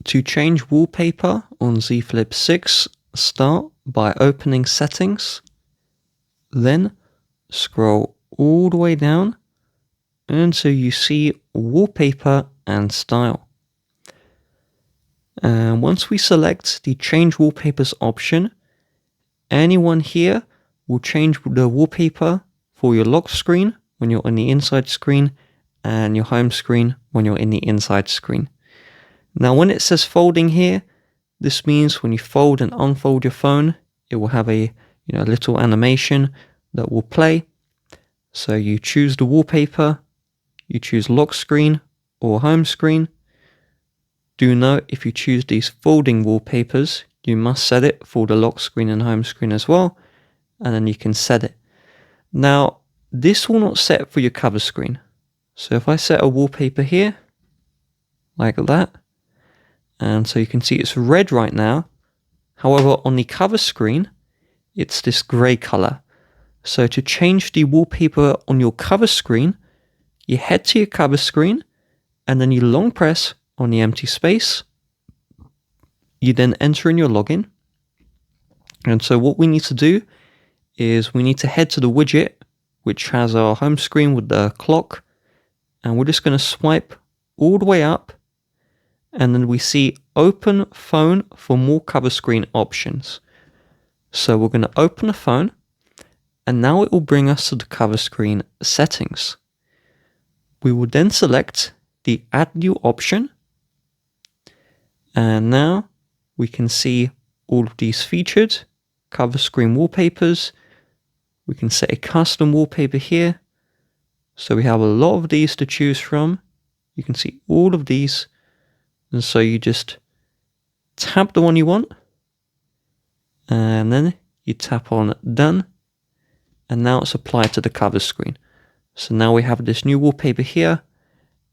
To change wallpaper on Z Flip 6, start by opening Settings, then scroll all the way down until you see Wallpaper and Style. And once we select the Change Wallpapers option, anyone here will change the wallpaper for your lock screen when you're on the inside screen and your home screen when you're in the inside screen. Now when it says folding here, this means when you fold and unfold your phone, it will have a little animation that will play. So you choose the wallpaper, you choose lock screen or home screen. Do note, if you choose these folding wallpapers, you must set it for the lock screen and home screen as well, and then you can set it. Now, this will not set for your cover screen. So if I set a wallpaper here, like that, and so you can see it's red right now. However, on the cover screen, it's this gray color. So to change the wallpaper on your cover screen, you head to your cover screen, and then you long press on the empty space. You then enter in your login. And so what we need to do is we need to head to the widget, which has our home screen with the clock. And we're just going to swipe all the way up. And then we see Open Phone for more cover screen options. So we're going to open the phone. And now it will bring us to the cover screen settings. We will then select the Add New option. And now we can see all of these featured cover screen wallpapers. We can set a custom wallpaper here. So we have a lot of these to choose from. You can see all of these. And so you just tap the one you want. And then you tap on Done. And now it's applied to the cover screen. So now we have this new wallpaper here.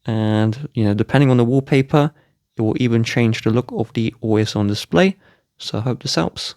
And, depending on the wallpaper, it will even change the look of the always on display. So I hope this helps.